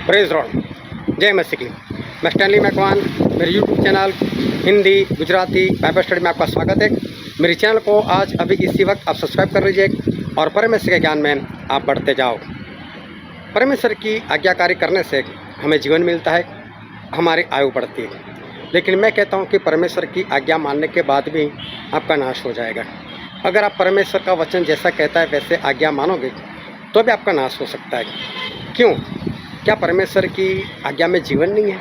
Praise Lord, जय मसीह की। मैं स्टैनली मैकवान, मेरे YouTube channel Hindi Gujarati Bible study में आपका स्वागत है। मेरे चैनल को आज अभी इसी वक्त आप सब्सक्राइब कर लीजिए और परमेश्वर के ज्ञान में आप बढ़ते जाओ। परमेश्वर की आज्ञाकारी करने से हमें जीवन मिलता है, हमारी आयु बढ़ती है। लेकिन मैं कहता हूँ कि परमेश्वर की आज्ञा मानने के बाद भी आपका नाश हो जाएगा। अगर आप परमेश्वर का वचन जैसा कहता है वैसे आज्ञा मानोगे तो भी आपका नाश हो सकता है। क्यों? क्या परमेश्वर की आज्ञा में जीवन नहीं है?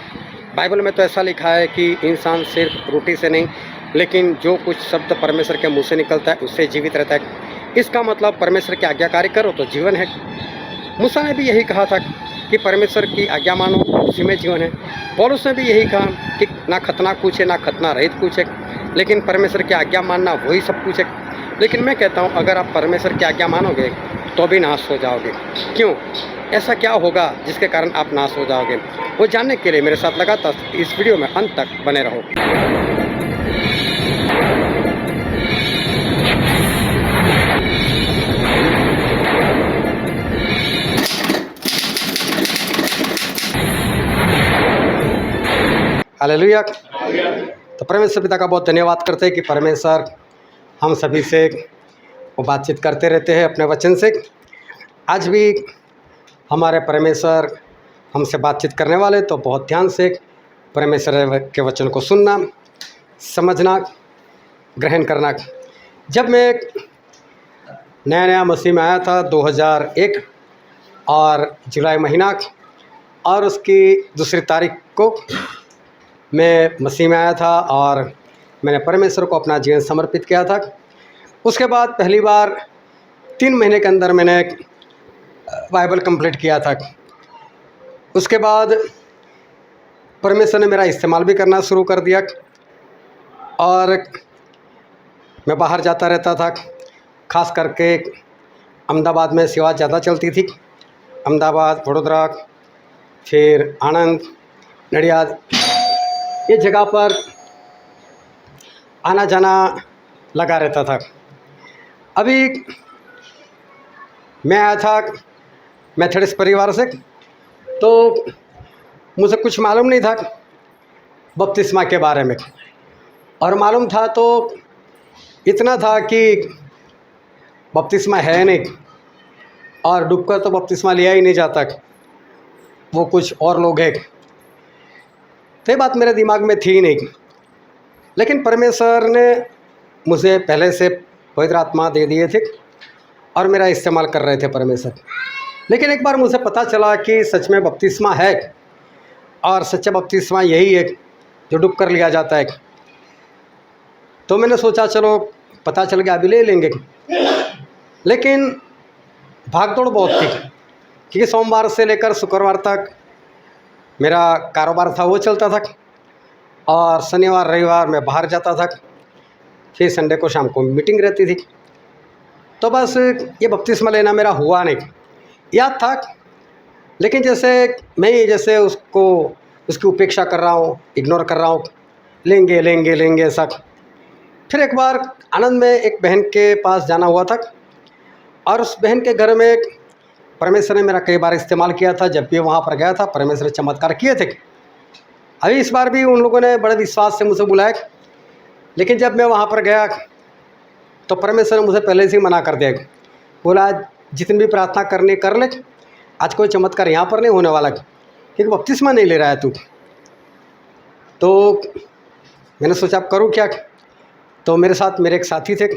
बाइबल में तो ऐसा लिखा है कि इंसान सिर्फ रोटी से नहीं, लेकिन जो कुछ शब्द परमेश्वर के मुंह से निकलता है उससे जीवित रहता है। इसका मतलब परमेश्वर की आज्ञाकारी करो तो जीवन है। मूसा ने भी यही कहा था कि परमेश्वर की आज्ञा मानो, उसी में जीवन है। पौलुस ने भी यही कहा कि ना खतना कुछ है, ना खतना रहित कुछ है, लेकिन परमेश्वर की आज्ञा मानना वही सब कुछ है। लेकिन मैं कहता हूँ अगर आप परमेश्वर की आज्ञा मानोगे तो भी नाश हो जाओगे। क्यों? ऐसा क्या होगा जिसके कारण आप नाश हो जाओगे? वो जानने के लिए मेरे साथ लगातार इस वीडियो में अंत तक बने रहो। हालेलुया। तो परमेश्वर पिता का बहुत धन्यवाद करते हैं कि परमेश्वर हम सभी से वो बातचीत करते रहते हैं अपने वचन से। आज भी हमारे परमेश्वर हमसे बातचीत करने वाले, तो बहुत ध्यान से परमेश्वर के वचन को सुनना, समझना, ग्रहण करना। जब मैं नया मसीह में आया था 2001 और जुलाई महीना और उसकी दूसरी तारीख को मैं मसीह में आया था और मैंने परमेश्वर को अपना जीवन समर्पित किया था। उसके बाद पहली बार 3 महीने के अंदर मैंने बाइबल कंप्लीट किया था। उसके बाद परमेश्वर ने मेरा इस्तेमाल भी करना शुरू कर दिया और मैं बाहर जाता रहता था। ख़ास करके अहमदाबाद में सेवा ज़्यादा चलती थी। अहमदाबाद, वडोदरा, फिर आनंद, नडियाद, ये जगह पर आना जाना लगा रहता था। अभी मैं आया था मेथडिस्ट परिवार से, तो मुझे कुछ मालूम नहीं था बपतिस्मा के बारे में, और मालूम था तो इतना था कि बपतिस्मा है नहीं और डूबकर तो बपतिस्मा लिया ही नहीं जाता, वो कुछ और लोग हैं। तो ये बात मेरे दिमाग में थी नहीं, लेकिन परमेश्वर ने मुझे पहले से पवित्र आत्मा दे दिए थे और मेरा इस्तेमाल कर रहे थे परमेश्वर। लेकिन एक बार मुझे पता चला कि सच में बपतिस्मा है और सच्चा बपतिस्मा यही है जो डूब कर लिया जाता है। तो मैंने सोचा चलो पता चल गया, अभी ले लेंगे। लेकिन भागदौड़ बहुत थी क्योंकि सोमवार से लेकर शुक्रवार तक मेरा कारोबार था, वो चलता था, और शनिवार रविवार मैं बाहर जाता था, फिर संडे को शाम को मीटिंग रहती थी। तो बस ये बपतिस्मा लेना मेरा हुआ नहीं। याद था, लेकिन जैसे उसकी उपेक्षा कर रहा हूँ, इग्नोर कर रहा हूँ, लेंगे ऐसा। फिर एक बार आनंद में एक बहन के पास जाना हुआ था और उस बहन के घर में परमेश्वर ने मेरा कई बार इस्तेमाल किया था। जब भी वहाँ पर गया था परमेश्वर ने चमत्कार किए थे। अभी इस बार भी उन लोगों ने बड़े विश्वास से मुझे बुलाया, लेकिन जब मैं वहाँ पर गया तो परमेश्वर ने मुझे पहले से ही मना कर दिया। बोला जितनी भी प्रार्थना करनी कर ले, आज कोई चमत्कार यहाँ पर नहीं होने वाला क्योंकि बपतिस्मा नहीं ले रहा है तू। तो मैंने सोचा अब करूँ क्या। तो मेरे साथ मेरे एक साथी थे,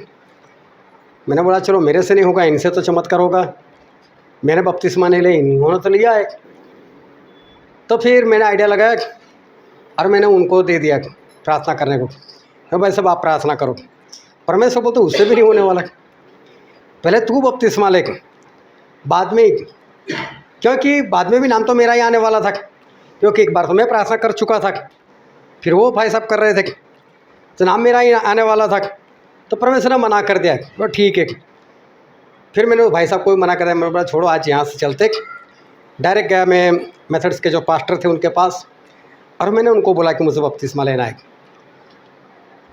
मैंने बोला चलो मेरे से नहीं होगा, इनसे तो चमत्कार होगा। मैंने बपतिस्मा नहीं लिया, इन्होंने तो लिया है। तो फिर मैंने आइडिया लगाया और मैंने उनको दे दिया प्रार्थना करने को। तो भाई सब आप प्रार्थना करो। परमेश्वर बोलते उससे भी नहीं होने वाला, पहले तू बपतिस्मा ले, बाद में, क्योंकि बाद में भी नाम तो मेरा ही आने वाला था, क्योंकि एक बार तो मैं प्रार्थना कर चुका था, फिर वो भाई साहब कर रहे थे, तो नाम मेरा ही आने वाला था। तो परमेश्वर ने मना कर दिया। तो ठीक है, फिर मैंने भाई साहब को भी मना कर दिया। मैंने बोला छोड़ो आज यहाँ से चलते। डायरेक्ट गया मैं मेथड्स के जो पास्टर थे उनके पास और मैंने उनको बोला कि मुझे बपतिस्मा लेना है।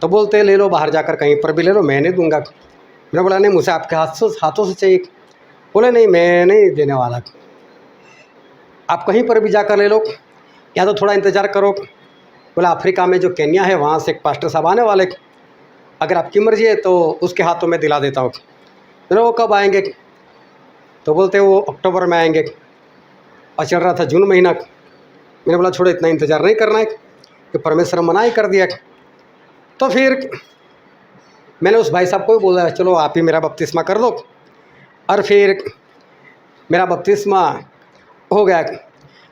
तो बोलते ले लो, बाहर जाकर कहीं पर भी ले लो, मैं नहीं दूंगा। मैंने बोला नहीं, मुझे आपके हाथों से चाहिए। बोले नहीं, मैं नहीं देने वाला। आप कहीं पर भी जाकर ले लो, या तो थोड़ा इंतज़ार करो। बोला अफ्रीका में जो केन्या है वहाँ से एक पास्टर साहब आने वाले, अगर आपकी मर्ज़ी है तो उसके हाथों में दिला देता हूँ। मैंने वो कब आएंगे? तो बोलते वो अक्टूबर में आएंगे, और चल रहा था जून महीना। मैंने बोला छोड़ो, इतना इंतज़ार नहीं करना है कि परमेश्वर मना ही कर दिया। तो फिर मैंने उस भाई साहब को भी बोला चलो आप ही मेरा बपतिस्मा कर दो, और फिर मेरा बपतिस्मा हो गया।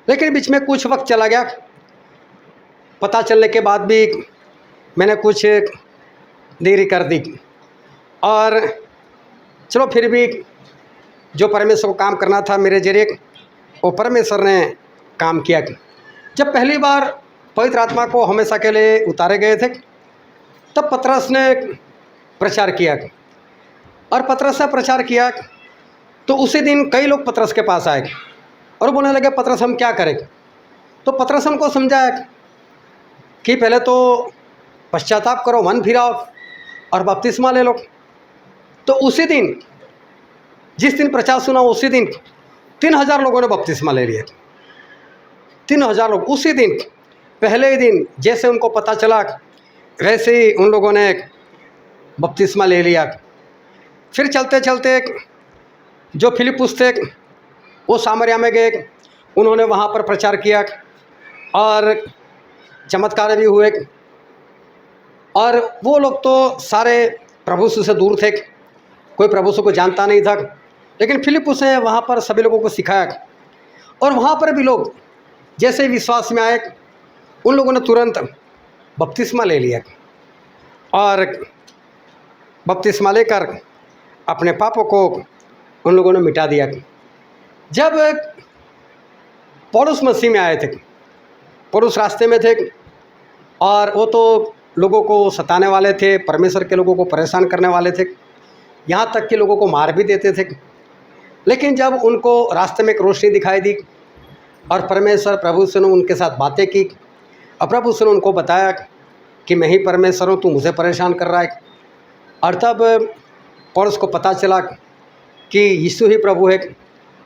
लेकिन बीच में कुछ वक्त चला गया, पता चलने के बाद भी मैंने कुछ देरी कर दी, और चलो फिर भी जो परमेश्वर को काम करना था मेरे जरिए, वो परमेश्वर ने काम किया। जब पहली बार पवित्र आत्मा को हमेशा के लिए उतारे गए थे, तब पतरस ने प्रचार किया, और पतरस ने प्रचार किया तो उसी दिन कई लोग पतरस के पास आए और बोलने लगे पतरस हम क्या करें? तो पतरस हमको समझाया कि पहले तो पश्चाताप करो, मन फिराओ और बपतिस्मा ले लो। तो उसी दिन, जिस दिन प्रचार सुना, उसी दिन 3000 लोगों ने बपतिस्मा ले लिया। 3000 लोग उसी दिन, पहले ही दिन जैसे उनको पता चला वैसे ही उन लोगों ने बपतिस्मा ले लिया। फिर चलते चलते जो फिलिप्पुस थे वो सामरिया में गए, उन्होंने वहाँ पर प्रचार किया और चमत्कार भी हुए। और वो लोग तो सारे प्रभु यीशु से दूर थे, कोई प्रभु यीशु को जानता नहीं था, लेकिन फिलिप्पुस ने वहाँ पर सभी लोगों को सिखाया। और वहाँ पर भी लोग जैसे ही विश्वास में आए, उन लोगों ने तुरंत बपतिस्मा ले लिया और बपतिस्मा लेकर अपने पापों को उन लोगों ने मिटा दिया। जब पौलुस मसीह में आए थे, पौलुस रास्ते में थे और वो तो लोगों को सताने वाले थे, परमेश्वर के लोगों को परेशान करने वाले थे, यहाँ तक कि लोगों को मार भी देते थे। लेकिन जब उनको रास्ते में एक रोशनी दिखाई दी और परमेश्वर प्रभु से उनके साथ बातें की, और प्रभु से उनको बताया कि मैं ही परमेश्वर हूँ, तू मुझे परेशान कर रहा है। और तब पौलुस को पता चला कि यीशु ही प्रभु है।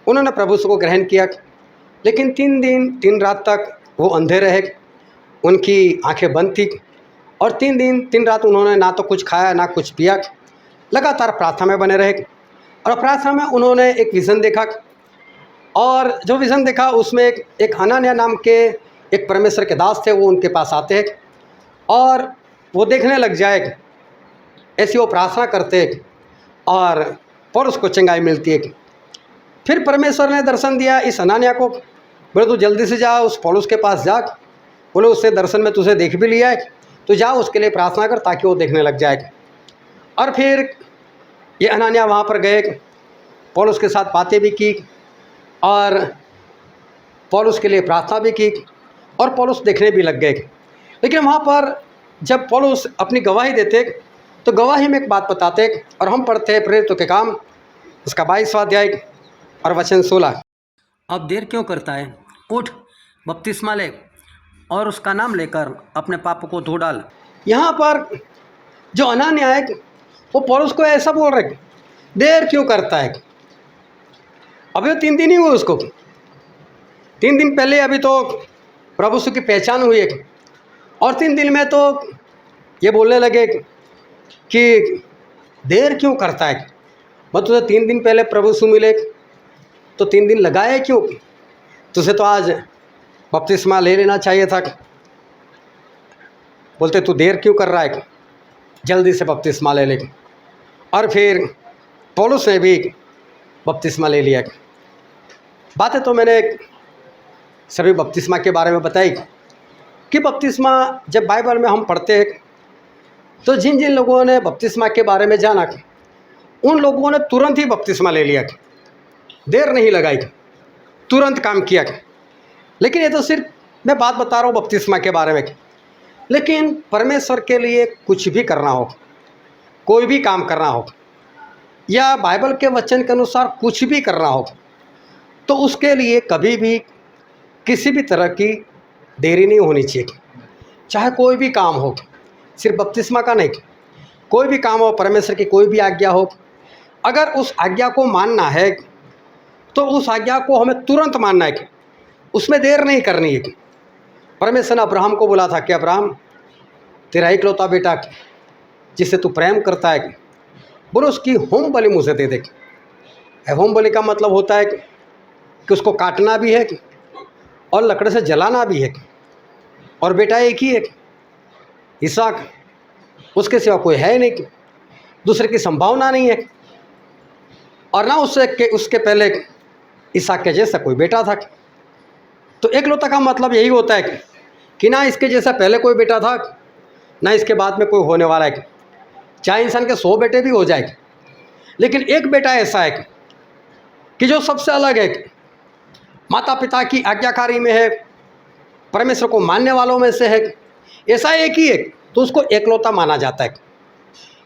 उन्होंने प्रभु को ग्रहण किया, लेकिन 3 दिन 3 रात तक वो अंधे रहे, उनकी आंखें बंद थी, और 3 दिन 3 रात उन्होंने ना तो कुछ खाया ना कुछ पिया, लगातार प्रार्थना में बने रहे। और प्रार्थना में उन्होंने एक विज़न देखा, और जो विज़न देखा उसमें एक हनन्याह नाम के एक परमेश्वर के दास थे, वो उनके पास आते हैं और वो देखने लग जाए, ऐसी वो प्रार्थना करते और पौलुस को चंगाई मिलती है। फिर परमेश्वर ने दर्शन दिया इस हनन्याह को, बोले तू जल्दी से जा उस पौलुस के पास जा, बोले उससे दर्शन में तुझे देख भी लिया है, तो जा उसके लिए प्रार्थना कर ताकि वो देखने लग जाए। और फिर ये हनन्याह वहाँ पर गए, पौलुस के साथ बातें भी की और पौलुस के लिए प्रार्थना भी की, और पौलुस देखने भी लग गए। लेकिन वहाँ पर जब पौलुस अपनी गवाही देते तो गवाही में एक बात बताते, और हम पढ़ते हैं प्रेरितों के काम उसका 22वां अध्याय और वचन 16। अब देर क्यों करता है, उठ बपतिस्मा ले और उसका नाम लेकर अपने पापों को धो डाल। यहाँ पर जो हनन्याह है वो पौलुस को ऐसा बोल रहे, देर क्यों करता है? अभी वो 3 दिन ही हुए उसको, 3 दिन पहले अभी तो प्रभु यीशु की पहचान हुई है, और 3 दिन में तो ये बोलने लगे कि देर क्यों करता है। मैं तुझे 3 दिन पहले प्रभु यीशु मिले तो 3 दिन लगाए क्यों? तुझे तो आज बपतिस्मा ले लेना चाहिए था। बोलते तू देर क्यों कर रहा है, जल्दी से बपतिस्मा ले ले। और फिर पौलुस ने भी बपतिस्मा ले लिया। बातें तो मैंने सभी बपतिस्मा के बारे में बताई कि बपतिस्मा जब बाइबल में हम पढ़ते हैं तो जिन जिन लोगों ने बपतिस्मा के बारे में जाना, उन लोगों ने तुरंत ही बपतिस्मा ले लिया, देर नहीं लगाई, तुरंत काम किया। लेकिन ये तो सिर्फ मैं बात बता रहा हूँ बपतिस्मा के बारे में। लेकिन परमेश्वर के लिए कुछ भी करना हो, कोई भी काम करना हो, या बाइबल के वचन के अनुसार कुछ भी करना हो, तो उसके लिए कभी भी किसी भी तरह की देरी नहीं होनी चाहिए। चाहे कोई भी काम हो, सिर्फ बपतिस्मा का नहीं, कोई भी काम हो, परमेश्वर की कोई भी आज्ञा हो, अगर उस आज्ञा को मानना है तो उस आज्ञा को हमें तुरंत मानना है। उसमें देर नहीं करनी है। परमेश्वर ने अब्राहम को बोला था कि अब्राहम, तेरा इकलौता बेटा जिसे तू प्रेम करता है, बोलो उसकी होम बलि मुझे दे दे। होम बलि का मतलब होता है कि उसको काटना भी है और लकड़े से जलाना भी है, और बेटा एक ही है, इसहाक। उसके सिवा कोई है नहीं, दूसरे की संभावना नहीं है, और ना उसके पहले इसहाक के जैसा कोई बेटा था। तो एकलौता का मतलब यही होता है कि ना इसके जैसा पहले कोई बेटा था, ना इसके बाद में कोई होने वाला है। चाहे इंसान के 100 बेटे भी हो जाए, लेकिन एक बेटा ऐसा है कि जो सबसे अलग है, माता पिता की आज्ञाकारी में है, परमेश्वर को मानने वालों में से है, ऐसा एक ही है, तो उसको एकलौता माना जाता है।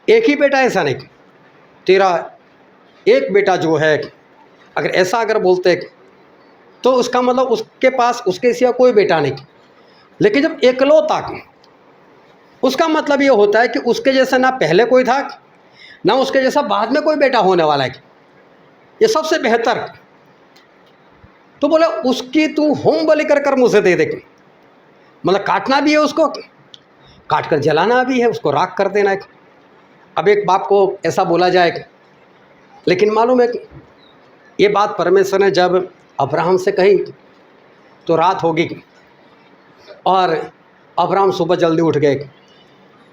एक ही बेटा ऐसा नहीं, तेरा एक बेटा जो है, अगर ऐसा बोलते हैं तो उसका मतलब उसके पास उसके सिवा कोई बेटा नहीं। लेकिन जब एकलौता, उसका मतलब ये होता है कि उसके जैसा ना पहले कोई था, ना उसके जैसा बाद में कोई बेटा होने वाला है, ये सबसे बेहतर। तो बोले उसकी तू होम बलि कर कर मुझे दे दे, मतलब काटना भी है उसको, काट कर जलाना भी है, उसको राख कर देना है। अब एक बाप को ऐसा बोला जाए, लेकिन मालूम है ये बात परमेश्वर ने जब अब्राहम से कही तो रात होगी, और अब्राहम सुबह जल्दी उठ गए,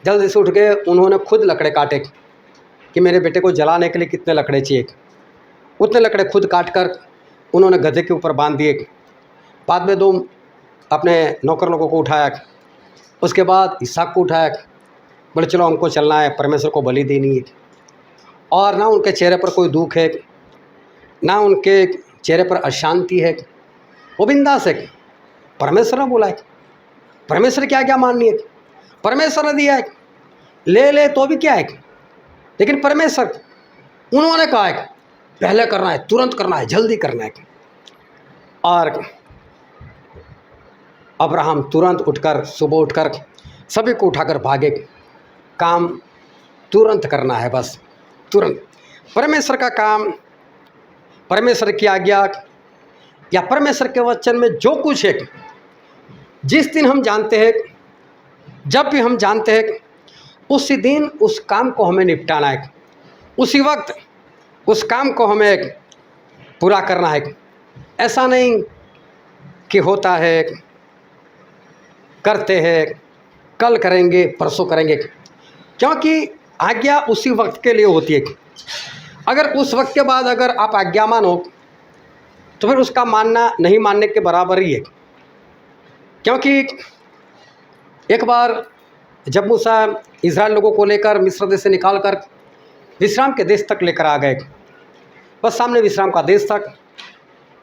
जल्दी से उठ गए। उन्होंने खुद लकड़े काटे कि मेरे बेटे को जलाने के लिए कितने लकड़े चाहिए, उतने लकड़े खुद काट कर उन्होंने गधे के ऊपर बांध दिए। बाद में 2 अपने नौकर लोगों को उठाया, उसके बाद इसहाक को उठाया, बोले चलो हमको चलना है, परमेश्वर को बलि देनी है। और ना उनके चेहरे पर कोई दुख है, ना उनके चेहरे पर अशांति है, वो बिंदास है। परमेश्वर ने बोला है, परमेश्वर क्या क्या माननी है, परमेश्वर ने दिया है, ले ले तो भी क्या है। लेकिन परमेश्वर, उन्होंने कहा है पहले करना है, तुरंत करना है, जल्दी करना है। और अब्राहम तुरंत उठकर, सुबह उठकर सभी को उठाकर भागे, काम तुरंत करना है, बस तुरंत। परमेश्वर का काम, परमेश्वर की आज्ञा या परमेश्वर के वचन में जो कुछ है, जिस दिन हम जानते हैं, जब भी हम जानते हैं, उसी दिन उस काम को हमें निपटाना है, उसी वक्त उस काम को हमें पूरा करना है। ऐसा नहीं कि होता है, करते हैं, कल करेंगे, परसों करेंगे, क्योंकि आज्ञा उसी वक्त के लिए होती है। अगर उस वक्त के बाद अगर आप आज्ञामान हो तो फिर उसका मानना नहीं मानने के बराबर ही है। क्योंकि एक बार जब मूसा इज़राइल लोगों को लेकर मिस्र देश से निकाल कर विश्राम के देश तक लेकर आ गए, बस सामने विश्राम का देश था,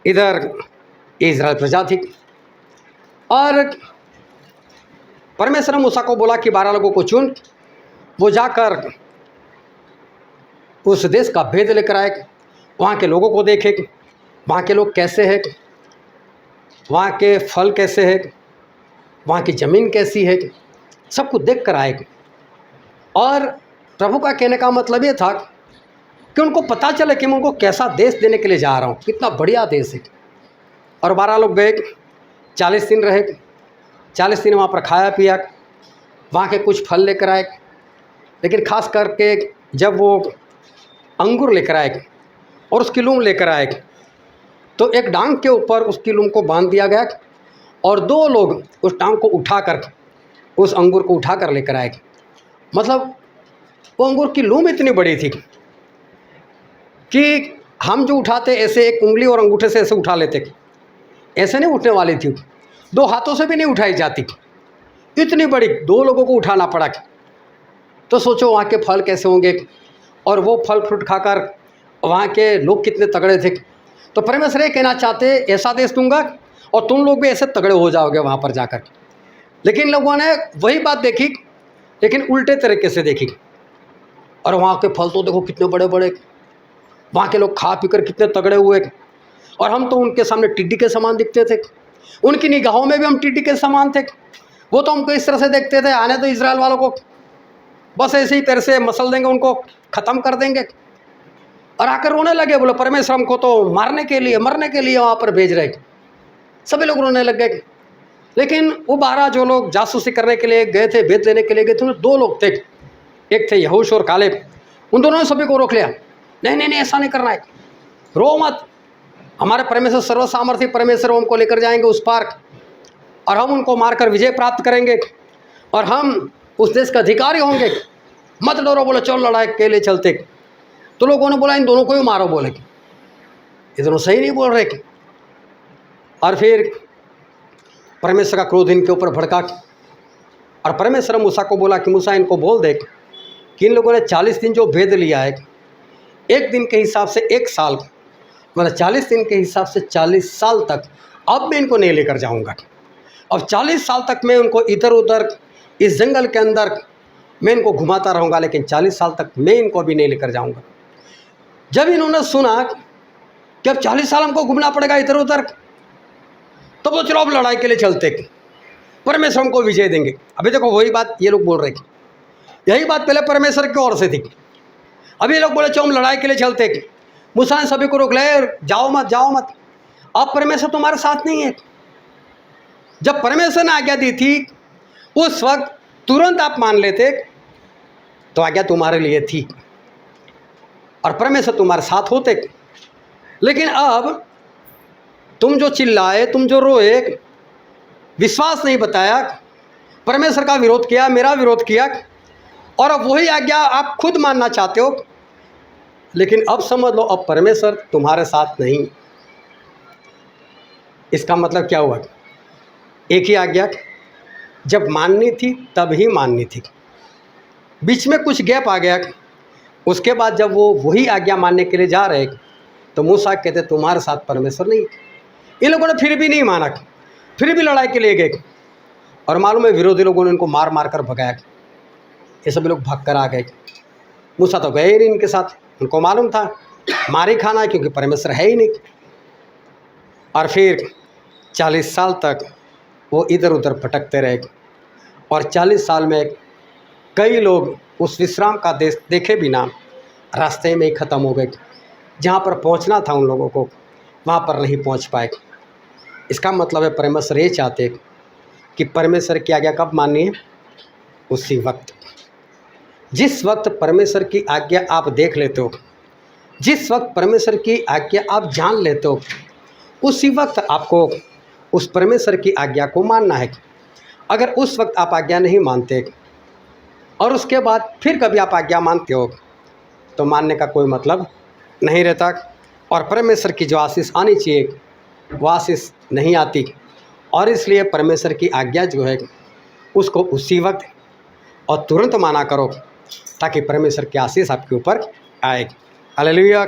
इधर इज़राइल प्रजा थी, और परमेश्वर ने मूसा को बोला कि 12 लोगों को चुन, वो जाकर उस देश का भेद लेकर आए, वहाँ के लोगों को देखे, वहाँ के लोग कैसे हैं, वहाँ के फल कैसे हैं, वहाँ की ज़मीन कैसी है, सब कुछ देख कर आए। और प्रभु का कहने का मतलब ये था कि उनको पता चले कि मैं उनको कैसा देश देने के लिए जा रहा हूँ, कितना बढ़िया देश है। और 12 लोग गए, 40 दिन रहे, 40 दिन वहाँ पर खाया पिया, वहाँ के कुछ फल लेकर आए। लेकिन ख़ास करके जब वो अंगूर लेकर आए और उसकी लूम लेकर आए, तो एक डांग के ऊपर उसकी लूम को बांध दिया गया, और 2 लोग उस डांग को उठाकर, उस अंगूर को उठाकर लेकर आए। मतलब वो अंगूर की लूम इतनी बड़ी थी कि हम जो उठाते ऐसे एक उंगली और अंगूठे से ऐसे उठा लेते, ऐसे नहीं उठने वाली थी, 2 हाथों से भी नहीं उठाई जाती, इतनी बड़ी, 2 लोगों को उठाना पड़ा। तो सोचो वहाँ के फल कैसे होंगे, और वो फल फ्रूट खाकर वहाँ के लोग कितने तगड़े थे। तो परमेश्वर ये कहना चाहते, ऐसा देश दूंगा और तुम लोग भी ऐसे तगड़े हो जाओगे वहाँ पर जाकर। लेकिन लोगों ने वही बात देखी, लेकिन उल्टे तरीके से देखी। और वहाँ के फल तो देखो कितने बड़े बड़े, वहाँ के लोग खा पीकर कितने तगड़े हुए, और हम तो उनके सामने टिड्डी के समान दिखते थे, उनकी निगाहों में भी हम टिड्डी के समान थे। वो तो हमको इस तरह से देखते थे, आने तो इजराइल वालों को बस ऐसे ही तरह से मसल देंगे, उनको ख़त्म कर देंगे। और आकर रोने लगे, बोले परमेश्वर हमको तो मारने के लिए, मरने के लिए वहाँ पर भेज रहे, सभी लोग रोने लग गए। लेकिन वो 12 जो लोग जासूसी करने के लिए गए थे, भेद लेने के लिए गए थे, उनमें 2 लोग थे, एक थे यहोश और कालेब। उन दोनों ने सभी को रोक लिया, नहीं नहीं नहीं, ऐसा नहीं करना है, रो मत, हमारे परमेश्वर सर्वसामर्थ्य परमेश्वर हमको लेकर जाएंगे उस पार, और हम उनको मारकर विजय प्राप्त करेंगे और हम उस देश का अधिकारी होंगे, मत डरो। बोले चलो लड़ाई के लिए चलते। तो लोगों ने बोला इन दोनों को ही मारो, बोले ये दोनों सही नहीं बोल रहे। और फिर परमेश्वर का क्रोध इनके ऊपर भड़का और परमेश्वर मूसा को बोला कि मूसा इनको बोल दे कि इन लोगों ने 40 दिन जो भेद लिया है, एक दिन के हिसाब से 1 साल, मतलब 40 दिन के हिसाब से 40 साल तक अब मैं इनको नहीं लेकर जाऊंगा। अब 40 साल तक मैं उनको इधर उधर इस जंगल के अंदर मैं इनको घुमाता रहूँगा, लेकिन 40 साल तक मैं इनको अभी नहीं लेकर जाऊँगा। जब इन्होंने सुना कि अब 40 साल हमको घूमना पड़ेगा इधर उधर, तो वो चलो अब लड़ाई के लिए चलते, परमेश्वर हमको विजय देंगे। अभी देखो वही बात ये लोग बोल रहे थे, यही बात पहले परमेश्वर की ओर से थी। अभी ये लोग बोले चलो हम लड़ाई के लिए चलते। मूसा ने सभी को रोक लिया, जाओ मत जाओ मत, अब परमेश्वर तुम्हारे साथ नहीं है। जब परमेश्वर ने आज्ञा दी थी उस वक्त तुरंत आप मान लेते तो आज्ञा तुम्हारे लिए थी और परमेश्वर तुम्हारे साथ होते। लेकिन अब तुम जो चिल्लाए, तुम जो रोए, विश्वास नहीं बताया, परमेश्वर का विरोध किया, मेरा विरोध किया, और अब वही आज्ञा आप खुद मानना चाहते हो। लेकिन अब समझ लो अब परमेश्वर तुम्हारे साथ नहीं। इसका मतलब क्या हुआ? एक ही आज्ञा जब माननी थी तब ही माननी थी, बीच में कुछ गैप आ गया। उसके बाद जब वो वही आज्ञा मानने के लिए जा रहे तो मूसा कहते तुम्हारे साथ परमेश्वर नहीं। इन लोगों ने फिर भी नहीं माना, फिर भी लड़ाई के लिए गए, और मालूम है विरोधी लोगों ने इनको मार मार कर भगाया। ये सभी लोग भाग कर आ गए। मूसा तो गए ही नहीं इनके साथ, उनको मालूम था मार ही खाना है क्योंकि परमेश्वर है ही नहीं। और फिर 40 साल तक वो इधर उधर भटकते रहे, और 40 साल में कई लोग उस विश्राम का देश देखे बिना रास्ते में ही ख़त्म हो गए। जहाँ पर पहुँचना था उन लोगों को वहाँ पर नहीं पहुँच पाए। इसका मतलब है परमेश्वर ये चाहते कि परमेश्वर की आज्ञा कब माननी है? उसी वक्त, जिस वक्त परमेश्वर की आज्ञा आप देख लेते हो, जिस वक्त परमेश्वर की आज्ञा आप जान लेते हो, उसी वक्त आपको उस परमेश्वर की आज्ञा को मानना है। अगर उस वक्त आप आज्ञा नहीं मानते और उसके बाद फिर कभी आप आज्ञा मानते हो तो मानने का कोई मतलब नहीं रहता, और परमेश्वर की जो आशीष आनी चाहिए वो आशीष नहीं आती। और इसलिए परमेश्वर की आज्ञा जो है उसको उसी वक्त और तुरंत माना करो ताकि परमेश्वर की आशीष आपके ऊपर आए। हालेलुया।